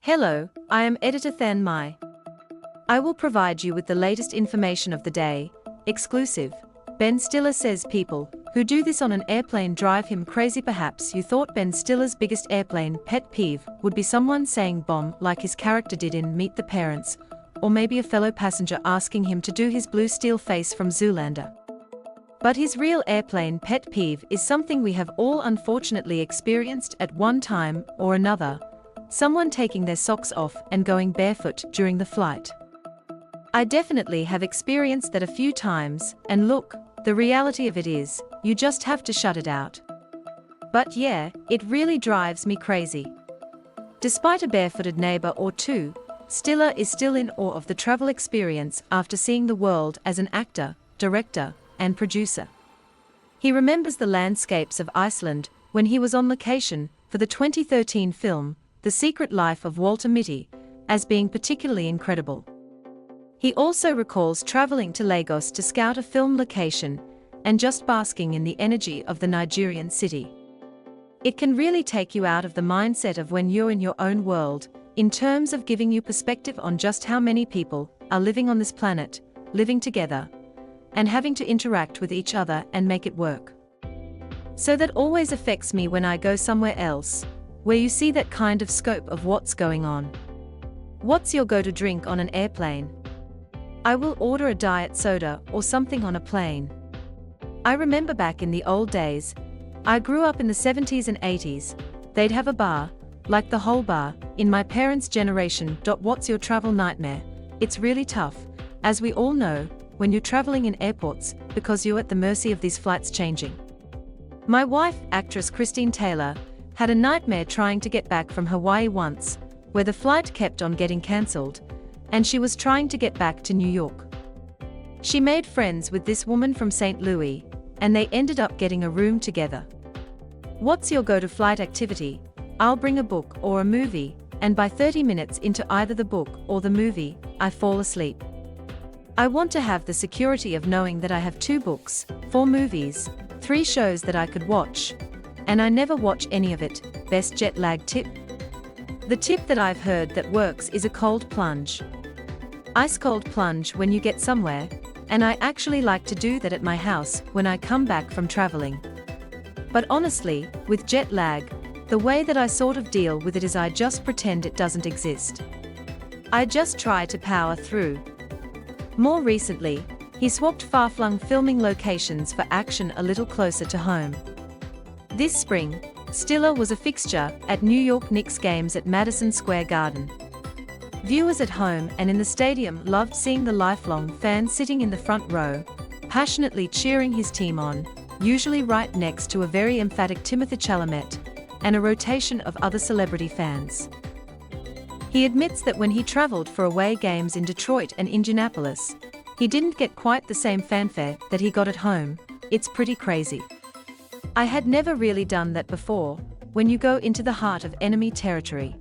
Hello, I am editor Than Mai. I will provide you with the latest information of the day. Exclusive. Ben Stiller says people who do this on an airplane drive him crazy. Perhaps you thought Ben Stiller's biggest airplane pet peeve would be someone saying bomb like his character did in Meet the Parents, or maybe a fellow passenger asking him to do his blue steel face from Zoolander. But his real airplane pet peeve is something we have all unfortunately experienced at one time or another: someone taking their socks off and going barefoot during the flight. I definitely have experienced that a few times, and look, the reality of it is, you just have to shut it out. But yeah, it really drives me crazy. Despite a barefooted neighbor or two, Stiller is still in awe of the travel experience after seeing the world as an actor, director, and producer. He remembers the landscapes of Iceland when he was on location for the 2013 film, The Secret Life of Walter Mitty, as being particularly incredible. He also recalls traveling to Lagos to scout a film location and just basking in the energy of the Nigerian city. It can really take you out of the mindset of when you're in your own world, in terms of giving you perspective on just how many people are living on this planet, living together, and having to interact with each other and make it work. So that always affects me when I go somewhere else, where you see that kind of scope of what's going on. What's your go-to drink on an airplane? I will order a diet soda or something on a plane. I remember back in the old days, I grew up in the 70s and 80s, they'd have a bar, like the whole bar, in my parents' generation. What's your travel nightmare? It's really tough, as we all know, when you're traveling in airports, because you're at the mercy of these flights changing. My wife, actress Christine Taylor, had a nightmare trying to get back from Hawaii once, where the flight kept on getting cancelled, and she was trying to get back to New York. She made friends with this woman from St. Louis, and they ended up getting a room together. What's your go-to flight activity? I'll bring a book or a movie, and by 30 minutes into either the book or the movie, I fall asleep. I want to have the security of knowing that I have 2 books, 4 movies, 3 shows that I could watch, and I never watch any of it. Best jet lag tip? The tip that I've heard that works is a cold plunge. Ice cold plunge when you get somewhere, and I actually like to do that at my house when I come back from traveling. But honestly, with jet lag, the way that I sort of deal with it is I just pretend it doesn't exist. I just try to power through. More recently, he swapped far-flung filming locations for action a little closer to home. This spring, Stiller was a fixture at New York Knicks games at Madison Square Garden. Viewers at home and in the stadium loved seeing the lifelong fans sitting in the front row, passionately cheering his team on, usually right next to a very emphatic Timothée Chalamet, and a rotation of other celebrity fans. He admits that when he traveled for away games in Detroit and Indianapolis, he didn't get quite the same fanfare that he got at home. It's pretty crazy. I had never really done that before, when you go into the heart of enemy territory.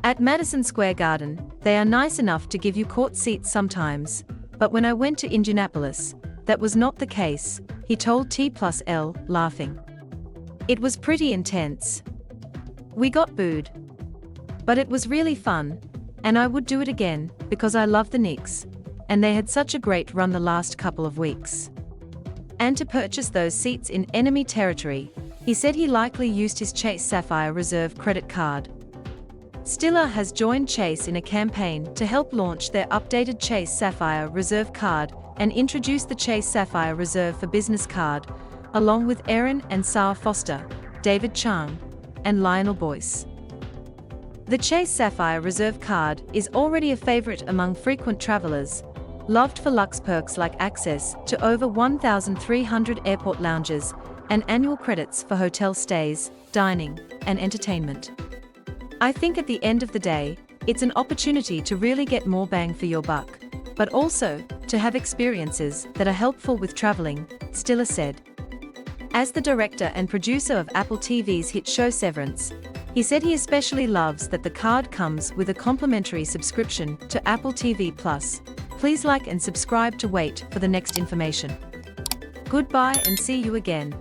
At Madison Square Garden, they are nice enough to give you court seats sometimes, but when I went to Indianapolis, that was not the case, he told T+L, laughing. It was pretty intense. We got booed. But it was really fun, and I would do it again, because I love the Knicks, and they had such a great run the last couple of weeks. And to purchase those seats in enemy territory, he said he likely used his Chase Sapphire Reserve credit card. Stiller has joined Chase in a campaign to help launch their updated Chase Sapphire Reserve card and introduce the Chase Sapphire Reserve for Business card, along with Erin and Sarah Foster, David Chang, and Lionel Boyce. The Chase Sapphire Reserve card is already a favorite among frequent travelers, loved for luxe perks like access to over 1,300 airport lounges and annual credits for hotel stays, dining, and entertainment. I think at the end of the day, it's an opportunity to really get more bang for your buck, but also to have experiences that are helpful with traveling, Stiller said. As the director and producer of Apple TV's hit show Severance, he said he especially loves that the card comes with a complimentary subscription to Apple TV+. Please like and subscribe to wait for the next information. Goodbye and see you again.